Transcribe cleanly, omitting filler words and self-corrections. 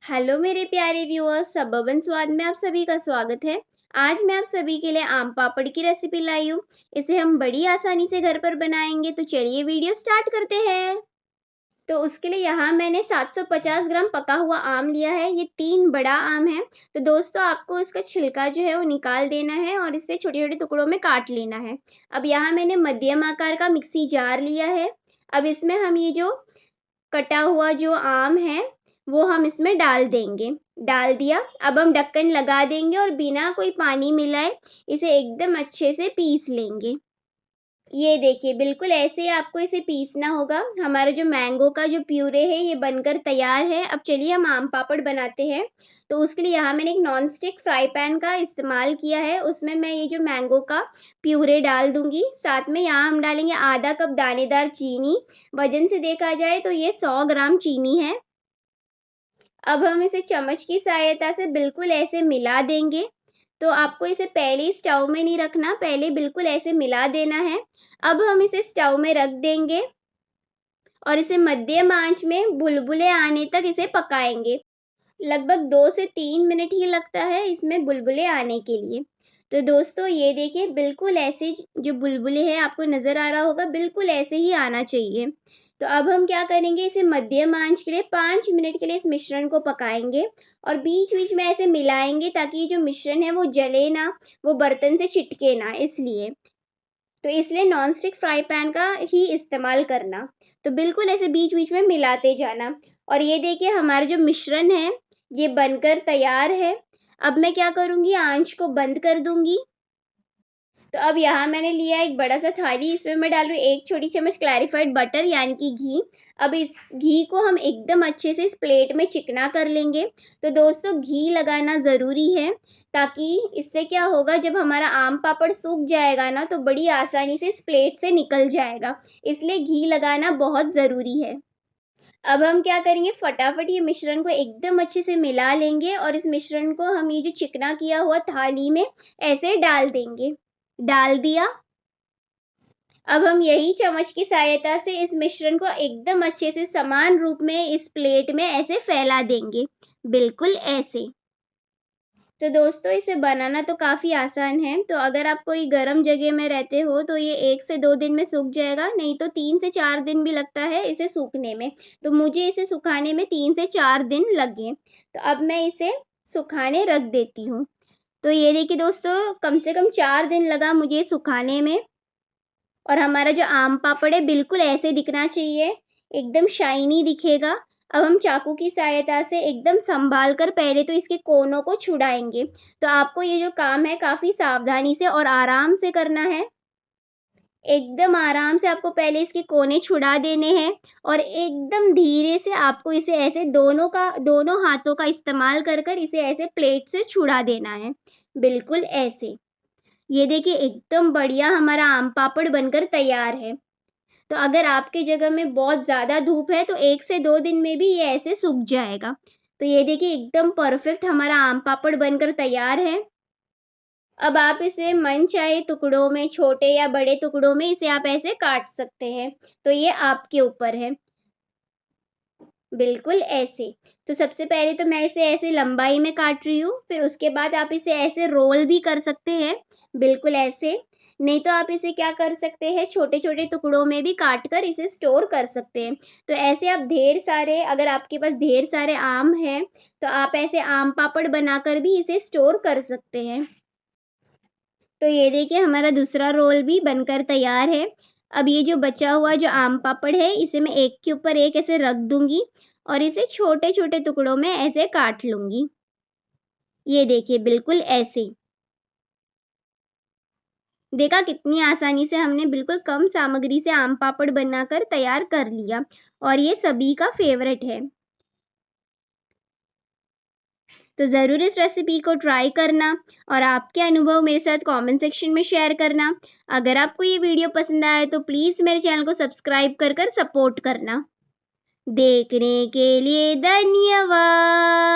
Hello मेरे प्यारे viewers, सबबन स्वाद में आप सभी का स्वागत है। आज मैं आप सभी के लिए आम पापड़ की रेसिपी लाई हूँ। इसे हम बड़ी आसानी से घर पर बनाएंगे, तो चलिए वीडियो स्टार्ट करते हैं। तो उसके लिए यहाँ मैंने 750 ग्राम पका हुआ आम लिया है। ये 3 बड़ा आम है। तो दोस्तों, आपको इसका छिलका जो है वो निकाल देना है और इसे छोटे छोटे टुकड़ों में काट लेना है। अब यहाँ मैंने मध्यम आकार का मिक्सी जार लिया है। अब इसमें हम ये जो कटा हुआ जो आम है वो हम इसमें डाल देंगे। डाल दिया। अब हम ढक्कन लगा देंगे और बिना कोई पानी मिलाए इसे एकदम अच्छे से पीस लेंगे। ये देखिए, बिल्कुल ऐसे ही आपको इसे पीसना होगा। हमारा जो मैंगो का जो प्यूरे है ये बनकर तैयार है। अब चलिए हम आम पापड़ बनाते हैं। तो उसके लिए यहाँ मैंने एक नॉन स्टिक फ्राई पैन का इस्तेमाल किया है। उसमें मैं ये जो मैंगो का प्यूरे डाल दूंगी। साथ में यहाँ हम डालेंगे आधा कप दानेदार चीनी। वजन से देखा जाए तो ये 100 ग्राम चीनी है। अब हम इसे चम्मच की सहायता से बिल्कुल ऐसे मिला देंगे। तो आपको इसे पहले ही स्टव में नहीं रखना, पहले बिल्कुल ऐसे मिला देना है। अब हम इसे स्टव में रख देंगे और इसे मध्यम आंच में बुलबुले आने तक इसे पकाएंगे। लगभग 2 से 3 मिनट ही लगता है इसमें बुलबुले आने के लिए। तो दोस्तों, ये देखिए, बिल्कुल ऐसे जो बुलबुले हैं आपको नज़र आ रहा होगा, बिल्कुल ऐसे ही आना चाहिए। तो अब हम क्या करेंगे, इसे मध्यम आंच के लिए 5 मिनट के लिए इस मिश्रण को पकाएंगे और बीच बीच में ऐसे मिलाएंगे ताकि ये जो मिश्रण है वो जले ना, वो बर्तन से चिटके ना, इसलिए। तो इसलिए नॉन स्टिक फ्राई पैन का ही इस्तेमाल करना। तो बिल्कुल ऐसे बीच बीच में मिलाते जाना। और ये देखिए, हमारा जो मिश्रण है ये बनकर तैयार है। अब मैं क्या करूँगी, आंच को बंद कर दूंगी। तो अब यहाँ मैंने लिया एक बड़ा सा थाली। इसमें मैं डाल रही हूँ 1 छोटी चम्मच क्लैरिफाइड बटर यानी कि घी। अब इस घी को हम एकदम अच्छे से इस प्लेट में चिकना कर लेंगे। तो दोस्तों, घी लगाना ज़रूरी है ताकि इससे क्या होगा, जब हमारा आम पापड़ सूख जाएगा ना तो बड़ी आसानी से इस प्लेट से निकल जाएगा। इसलिए घी लगाना बहुत ज़रूरी है। अब हम क्या करेंगे, फटाफट ये मिश्रण को एकदम अच्छे से मिला लेंगे और इस मिश्रण को हम ये जो चिकना किया हुआ थाली में ऐसे डाल देंगे। डाल दिया। अब हम यही चम्मच की सहायता से इस मिश्रण को एकदम अच्छे से समान रूप में इस प्लेट में ऐसे फैला देंगे, बिल्कुल ऐसे। तो दोस्तों, इसे बनाना तो काफ़ी आसान है। तो अगर आप कोई गर्म जगह में रहते हो तो ये 1 से 2 दिन में सूख जाएगा, नहीं तो 3 से 4 दिन भी लगता है इसे सूखने में। तो मुझे इसे सुखाने में 3 से 4 दिन लगे। तो अब मैं इसे सुखाने रख देती हूँ। तो ये देखिए दोस्तों, कम से कम 4 दिन लगा मुझे सुखाने में। और हमारा जो आम पापड़ है बिल्कुल ऐसे दिखना चाहिए, एकदम शाइनी दिखेगा। अब हम चाकू की सहायता से एकदम संभाल कर पहले तो इसके कोनों को छुड़ाएंगे। तो आपको ये जो काम है काफ़ी सावधानी से और आराम से करना है। एकदम आराम से आपको पहले इसके कोने छुड़ा देने हैं और एकदम धीरे से आपको इसे ऐसे दोनों हाथों का इस्तेमाल कर कर इसे ऐसे प्लेट से छुड़ा देना है, बिल्कुल ऐसे। ये देखिए, एकदम बढ़िया हमारा आम पापड़ बनकर तैयार है। तो अगर आपकी जगह में बहुत ज़्यादा धूप है तो 1 से 2 दिन में भी ये ऐसे सूख जाएगा। तो ये देखिए, एकदम परफेक्ट हमारा आम पापड़ बनकर तैयार है। अब आप इसे मन चाहे टुकड़ों में, छोटे या बड़े टुकड़ों में इसे आप ऐसे काट सकते हैं। तो ये आपके ऊपर है, बिल्कुल ऐसे। तो सबसे पहले तो मैं इसे ऐसे लंबाई में काट रही हूँ, फिर उसके बाद आप इसे ऐसे रोल भी कर सकते हैं, बिल्कुल ऐसे। नहीं तो आप इसे क्या कर सकते हैं, छोटे-छोटे टुकड़ों में भी काट कर इसे स्टोर कर सकते हैं। तो ऐसे आप ढेर सारे, अगर आपके पास ढेर सारे आम हैं, तो आप ऐसे आम पापड़ बनाकर भी इसे स्टोर कर सकते हैं। तो ये देखिए, हमारा दूसरा रोल भी बनकर तैयार है। अब ये जो बचा हुआ जो आम पापड़ है इसे मैं एक के ऊपर एक ऐसे रख दूंगी और इसे छोटे छोटे टुकड़ों में ऐसे काट लूंगी। ये देखिए, बिल्कुल ऐसे। देखा कितनी आसानी से हमने बिल्कुल कम सामग्री से आम पापड़ बनाकर तैयार कर लिया और ये सभी का फेवरेट है। तो ज़रूर इस रेसिपी को ट्राई करना और आपके अनुभव मेरे साथ कमेंट सेक्शन में शेयर करना। अगर आपको ये वीडियो पसंद आए तो प्लीज़ मेरे चैनल को सब्सक्राइब कर कर सपोर्ट करना। देखने के लिए धन्यवाद।